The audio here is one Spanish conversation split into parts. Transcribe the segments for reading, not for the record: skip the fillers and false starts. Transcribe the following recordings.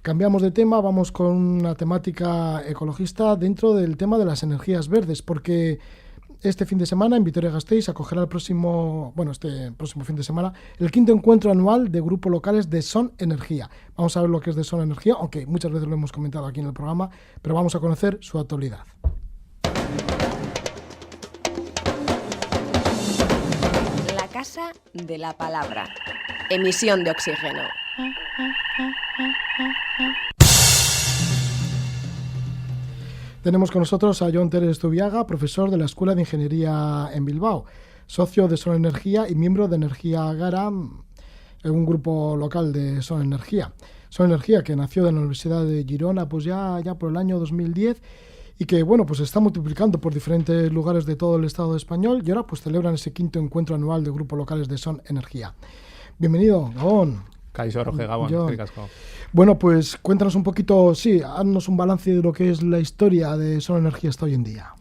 Cambiamos de tema, vamos con una temática ecologista dentro del tema de las energías verdes, porque este fin de semana en Vitoria-Gasteiz acogerá este próximo fin de semana el 5º encuentro anual de grupos locales de Son Energía. Vamos a ver lo que es de Son Energía, aunque muchas veces lo hemos comentado aquí en el programa, pero vamos a conocer su actualidad. La Casa de la Palabra. Emisión de oxígeno. Tenemos con nosotros a Jon Teres Zubiaga, profesor de la Escuela de Ingeniería en Bilbao, socio de Son Energía y miembro de Energía Gara, un grupo local de Son Energía. Son Energía, que nació de la Universidad de Girona pues ya por el año 2010 y que pues se está multiplicando por diferentes lugares de todo el Estado español y ahora pues celebran ese 5º encuentro anual de grupos locales de Son Energía. Bienvenido, Gabón. Kaixo, Roge, Gabón. Bueno, pues cuéntanos un poquito, haznos un balance de lo que es la historia de Son Energía hasta hoy en día.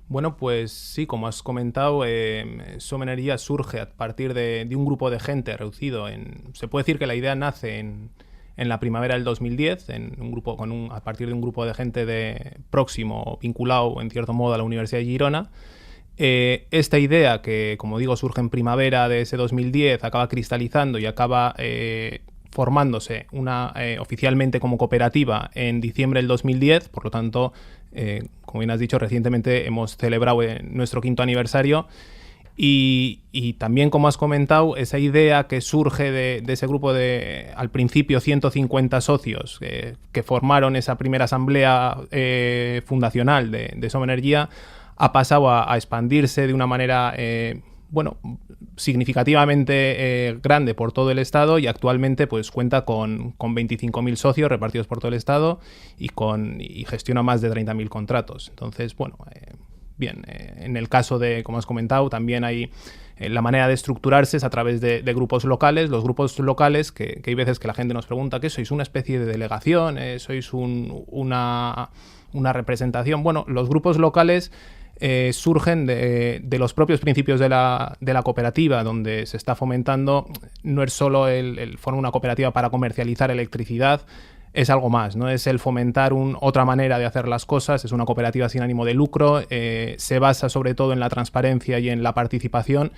Bueno, pues sí, como has comentado, Son Energía surge a partir de un grupo de gente reducido. Se puede decir que la idea nace en la primavera del 2010, a partir de un grupo de gente próximo, vinculado en cierto modo a la Universidad de Girona. Esta idea, que como digo surge en primavera de ese 2010, acaba cristalizando y acaba formándose oficialmente como cooperativa en diciembre del 2010. Por lo tanto, como bien has dicho, recientemente hemos celebrado nuestro 5º aniversario y también, como has comentado, esa idea que surge de ese grupo de, al principio, 150 socios que formaron esa primera asamblea fundacional de Son Energía, ha pasado a expandirse de una manera significativamente grande por todo el Estado y actualmente pues cuenta con 25.000 socios repartidos por todo el Estado y gestiona más de 30.000 contratos. Entonces, en el caso de, como has comentado, también hay la manera de estructurarse es a través de grupos locales. Los grupos locales, que hay veces que la gente nos pregunta ¿qué sois? ¿Una especie de delegación? ¿Sois una representación? Bueno, los grupos locales surgen de los propios principios de la cooperativa, donde se está fomentando, no es solo el formar una cooperativa para comercializar electricidad, es algo más, ¿no? Es el fomentar otra manera de hacer las cosas, es una cooperativa sin ánimo de lucro, se basa sobre todo en la transparencia y en la participación.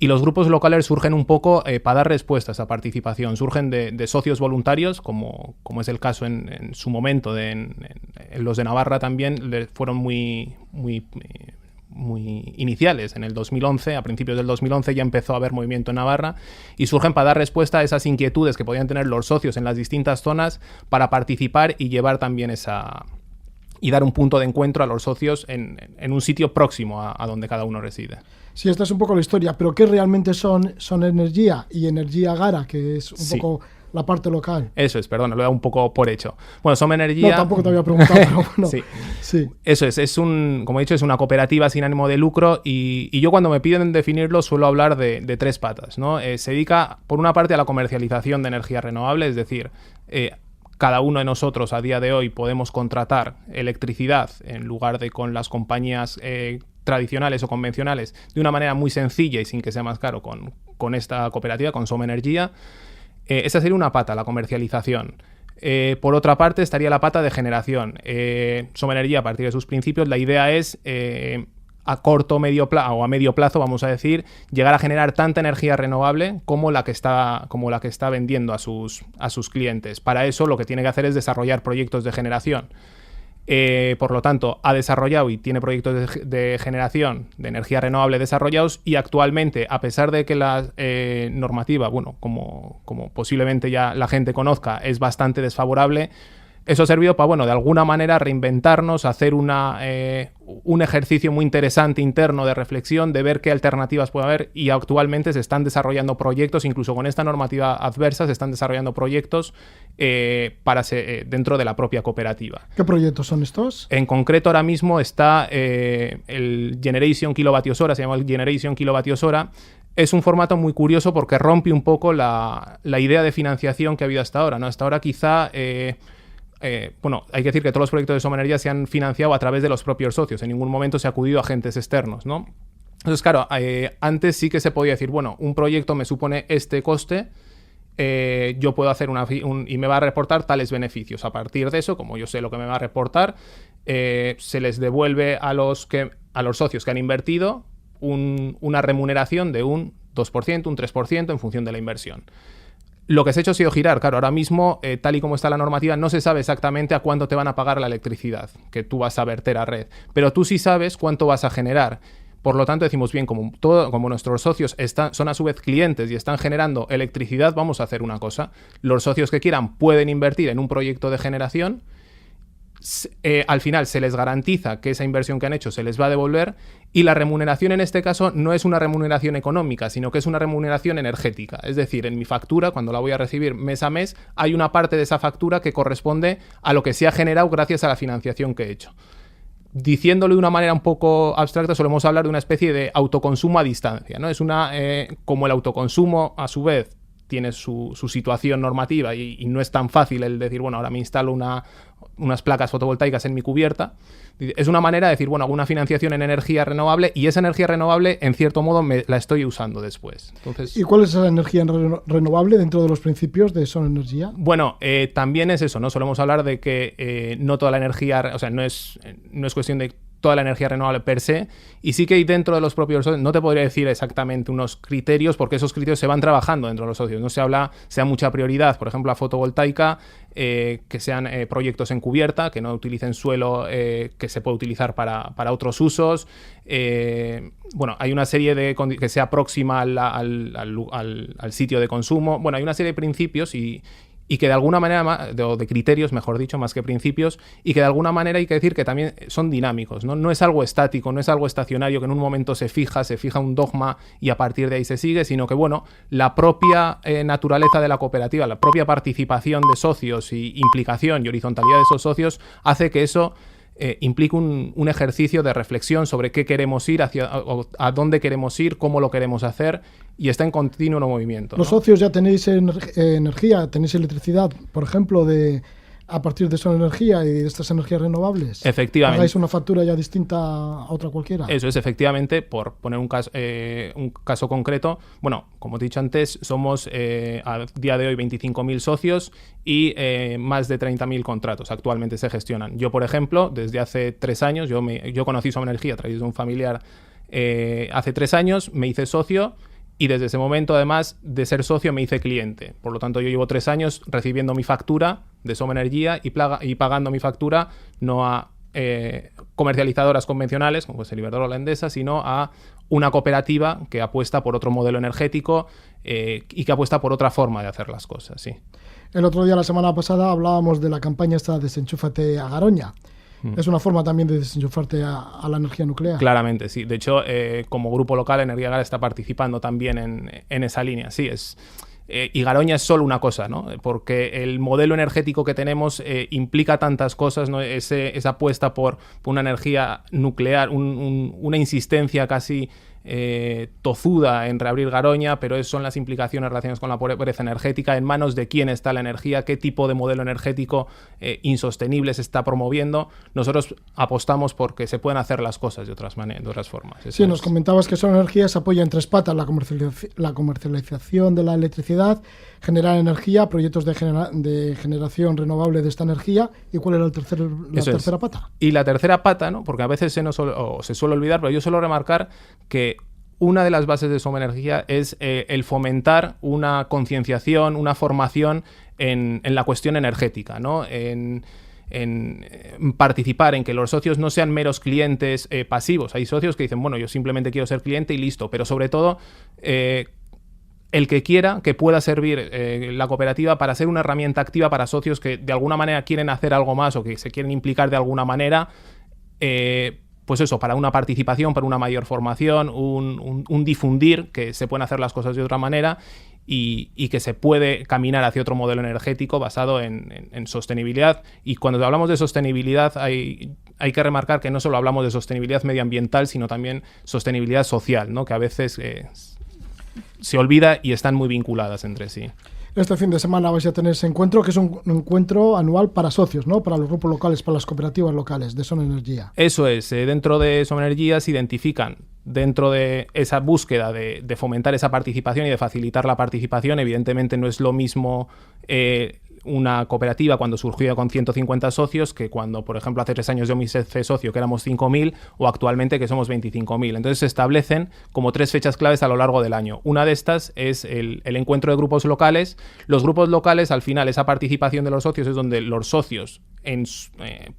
Y los grupos locales surgen un poco para dar respuesta a esa participación. Surgen de socios voluntarios, como es el caso en su momento, en los de Navarra también, fueron muy iniciales. En el 2011, a principios del 2011, ya empezó a haber movimiento en Navarra y surgen para dar respuesta a esas inquietudes que podían tener los socios en las distintas zonas para participar y llevar también y dar un punto de encuentro a los socios en un sitio próximo a donde cada uno reside. Sí, esta es un poco la historia, pero ¿qué realmente son Energía y Energía Gara, que es un poco la parte local? Eso es, perdón, lo he dado un poco por hecho. Bueno, Son Energía... No, tampoco te había preguntado, pero bueno. Sí. Eso es como he dicho, es una cooperativa sin ánimo de lucro y yo cuando me piden definirlo suelo hablar de 3 patas, ¿no? Se dedica, por una parte, a la comercialización de energía renovable, es decir, cada uno de nosotros a día de hoy podemos contratar electricidad en lugar de con las compañías tradicionales o convencionales de una manera muy sencilla y sin que sea más caro con esta cooperativa, con Son Energía. Esa sería una pata, la comercialización. Por otra parte estaría la pata de generación. Son Energía, a partir de sus principios, la idea es a corto medio plazo o a medio plazo, vamos a decir, llegar a generar tanta energía renovable como la que está vendiendo a sus clientes. Para eso lo que tiene que hacer es desarrollar proyectos de generación. Por lo tanto, ha desarrollado y tiene proyectos de generación de energía renovable desarrollados y actualmente, a pesar de que la normativa, como posiblemente ya la gente conozca, es bastante desfavorable, eso ha servido para, de alguna manera reinventarnos, hacer un ejercicio muy interesante interno de reflexión, de ver qué alternativas puede haber y actualmente se están desarrollando proyectos, incluso con esta normativa adversa, se están desarrollando proyectos dentro de la propia cooperativa. ¿Qué proyectos son estos? En concreto, ahora mismo está el Generation Kilovatios Hora, se llama el Generation Kilovatios Hora. Es un formato muy curioso porque rompe un poco la idea de financiación que ha habido hasta ahora, ¿no? Hasta ahora quizá... hay que decir que todos los proyectos de Son Energía se han financiado a través de los propios socios. En ningún momento se ha acudido a agentes externos, ¿no? Entonces, claro, antes sí que se podía decir, un proyecto me supone este coste, yo puedo hacer y me va a reportar tales beneficios. A partir de eso, como yo sé lo que me va a reportar, se les devuelve a los socios que han invertido una remuneración de un 2%, un 3% en función de la inversión. Lo que se ha hecho ha sido girar. Claro, ahora mismo, tal y como está la normativa, no se sabe exactamente a cuánto te van a pagar la electricidad que tú vas a verter a red, pero tú sí sabes cuánto vas a generar. Por lo tanto, decimos, bien, como nuestros socios son a su vez clientes y están generando electricidad, vamos a hacer una cosa. Los socios que quieran pueden invertir en un proyecto de generación. Al final se les garantiza que esa inversión que han hecho se les va a devolver, y la remuneración en este caso no es una remuneración económica, sino que es una remuneración energética. Es decir, en mi factura, cuando la voy a recibir mes a mes, hay una parte de esa factura que corresponde a lo que se ha generado gracias a la financiación que he hecho. Diciéndolo de una manera un poco abstracta, solemos hablar de una especie de autoconsumo a distancia, ¿no? Es como el autoconsumo, a su vez, tiene su situación normativa y no es tan fácil el decir, bueno, ahora me instalo unas placas fotovoltaicas en mi cubierta. Es una manera de decir, bueno, hago una financiación en energía renovable y esa energía renovable, en cierto modo, la estoy usando después. Entonces, ¿y cuál es esa energía renovable dentro de los principios de Son Energía? Bueno, también es eso, ¿no? Solemos hablar de que no toda la energía, o sea, no es cuestión de toda la energía renovable per se, y sí que hay dentro de los propios socios, no te podría decir exactamente unos criterios, porque esos criterios se van trabajando dentro de los socios, no se habla, sea mucha prioridad, por ejemplo, la fotovoltaica, que sean proyectos en cubierta, que no utilicen suelo que se puede utilizar para otros usos. Bueno, hay una serie que sea próxima al sitio de consumo. Bueno, hay una serie de principios y que de alguna manera, de criterios, mejor dicho, más que principios, y que de alguna manera hay que decir que también son dinámicos, ¿no? No es algo estático, no es algo estacionario que en un momento se fija un dogma y a partir de ahí se sigue, sino que, bueno, la propia naturaleza de la cooperativa, la propia participación de socios y implicación y horizontalidad de esos socios hace que eso implica un ejercicio de reflexión sobre qué queremos ir, a dónde queremos ir, cómo lo queremos hacer, y está en continuo movimiento, ¿no? Los socios ya tenéis energía, tenéis electricidad, por ejemplo, a partir de Son Energía y de estas energías renovables. Efectivamente. ¿Pagáis una factura ya distinta a otra cualquiera? Eso es, efectivamente, por poner un caso concreto. Bueno, como te he dicho antes, somos a día de hoy 25.000 socios y más de 30.000 contratos actualmente se gestionan. Yo, por ejemplo, desde hace 3 años, yo conocí Son Energía a través de un familiar hace 3 años, me hice socio. Y desde ese momento, además de ser socio, me hice cliente. Por lo tanto, yo llevo 3 años recibiendo mi factura de Som Energia y pagando mi factura no a comercializadoras convencionales, como es el Iberdrola o la Endesa, sino a una cooperativa que apuesta por otro modelo energético y que apuesta por otra forma de hacer las cosas, sí. El otro día, la semana pasada, hablábamos de la campaña esta Desenchúfate a Garoña. Es una forma también de desenchufarte a la energía nuclear. Claramente, sí. De hecho, como grupo local, Energía Gara está participando también en esa línea. Sí, y Garoña es solo una cosa, ¿no? Porque el modelo energético que tenemos implica tantas cosas, ¿no? Esa apuesta por una energía nuclear, una insistencia casi tozuda en reabrir Garoña, pero son las implicaciones relacionadas con la pobreza energética, en manos de quién está la energía, qué tipo de modelo energético insostenible se está promoviendo. Nosotros apostamos porque se pueden hacer las cosas de otras formas. Sí, nos comentabas que Son Energía se apoya en 3 patas: la comercialización de la electricidad, generar energía, proyectos de generación renovable de esta energía. ¿Y cuál era la tercera pata? Y la tercera pata, ¿no? Porque a veces se suele olvidar, pero yo suelo remarcar que una de las bases de Som Energía es el fomentar una concienciación, una formación en la cuestión energética, ¿no? En participar, en que los socios no sean meros clientes pasivos. Hay socios que dicen, bueno, yo simplemente quiero ser cliente y listo, pero sobre todo el que quiera, que pueda servir la cooperativa para ser una herramienta activa para socios que de alguna manera quieren hacer algo más o que se quieren implicar de alguna manera, pues eso, para una participación, para una mayor formación, un difundir que se pueden hacer las cosas de otra manera y que se puede caminar hacia otro modelo energético basado en sostenibilidad. Y cuando hablamos de sostenibilidad hay que remarcar que no solo hablamos de sostenibilidad medioambiental, sino también sostenibilidad social, ¿no? Que a veces se olvida y están muy vinculadas entre sí. Este fin de semana vais a tener ese encuentro, que es un encuentro anual para socios, ¿no? Para los grupos locales, para las cooperativas locales de Son Energía. Eso es, dentro de Son Energía se identifican, dentro de esa búsqueda de fomentar esa participación y de facilitar la participación. Evidentemente no es lo mismo una cooperativa cuando surgió con 150 socios que cuando, por ejemplo, hace 3 años yo me hice socio, que éramos 5.000, o actualmente que somos 25.000. Entonces se establecen como 3 fechas claves a lo largo del año. Una de estas es el encuentro de grupos locales. Los grupos locales, al final, esa participación de los socios es donde los socios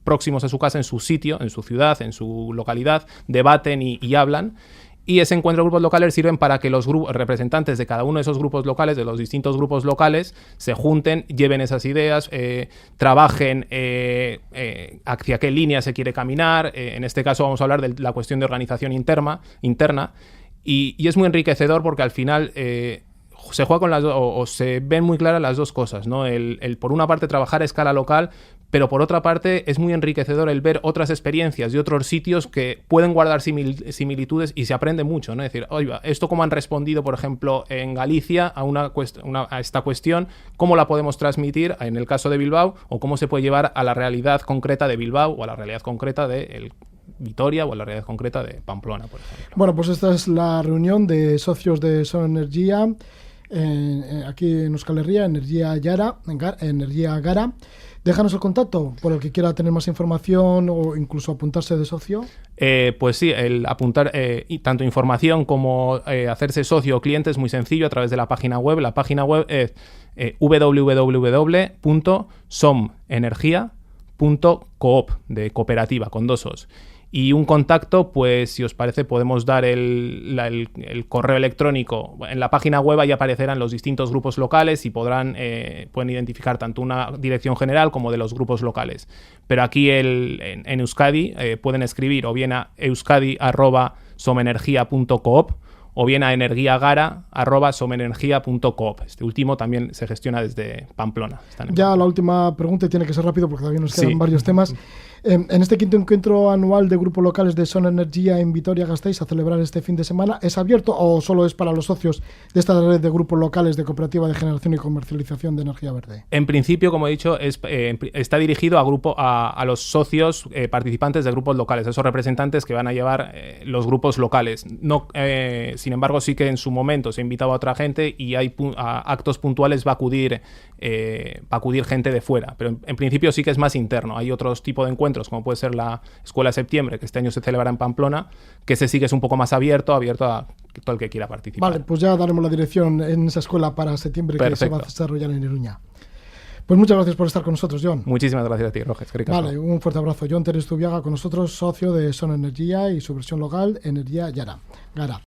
próximos a su casa, en su sitio, en su ciudad, en su localidad, debaten y hablan. Y ese encuentro de grupos locales sirven para que los representantes de cada uno de esos grupos locales, de los distintos grupos locales, se junten, lleven esas ideas, trabajen hacia qué línea se quiere caminar. En este caso vamos a hablar de la cuestión de organización interna. Y es muy enriquecedor porque al final se juega con las o se ven muy claras las dos cosas, ¿no? El por una parte trabajar a escala local, pero por otra parte es muy enriquecedor el ver otras experiencias de otros sitios que pueden guardar similitudes y se aprende mucho, ¿no? Es decir, oiga, esto cómo han respondido, por ejemplo, en Galicia a esta cuestión, cómo la podemos transmitir en el caso de Bilbao, o cómo se puede llevar a la realidad concreta de Bilbao o a la realidad concreta de Vitoria o a la realidad concreta de Pamplona, por ejemplo. Bueno, pues esta es la reunión de socios de Son Energía aquí en Euskal Herria, Energía Gara. Déjanos el contacto por el que quiera tener más información o incluso apuntarse de socio. Pues sí, el apuntar tanto información como hacerse socio o cliente es muy sencillo a través de la página web. La página web es www.somenergia.coop, de cooperativa, con 2 os. Y un contacto, pues si os parece podemos dar el correo electrónico. En la página web ahí aparecerán los distintos grupos locales y pueden identificar tanto una dirección general como de los grupos locales. Pero aquí en Euskadi pueden escribir o bien a euskadi@somenergia.coop o bien a energiagara@somenergia.coop. Este último también se gestiona desde Pamplona. Ya la última pregunta, y tiene que ser rápido porque todavía nos quedan varios temas. En este quinto encuentro anual de grupos locales de Son Energía en Vitoria-Gasteiz a celebrar este fin de semana, ¿es abierto o solo es para los socios de esta red de grupos locales de cooperativa de generación y comercialización de energía verde? En principio, como he dicho, está dirigido a los socios participantes de grupos locales, a esos representantes que van a llevar los grupos locales. No, sin embargo, sí que en su momento se ha invitado a otra gente y a actos puntuales va a acudir gente de fuera, pero en principio sí que es más interno. Hay otros tipos de encuentros, como puede ser la Escuela de Septiembre, que este año se celebra en Pamplona, que ese sí que es un poco más abierto a todo el que quiera participar. Vale, pues ya daremos la dirección en esa escuela para septiembre. Perfecto. Que se va a desarrollar en Iruña. Pues muchas gracias por estar con nosotros, Jon. Muchísimas gracias a ti, Roges. Vale, un fuerte abrazo. Jon Teres Zubiaga con nosotros, socio de Son Energía y su versión local, Energía Gara.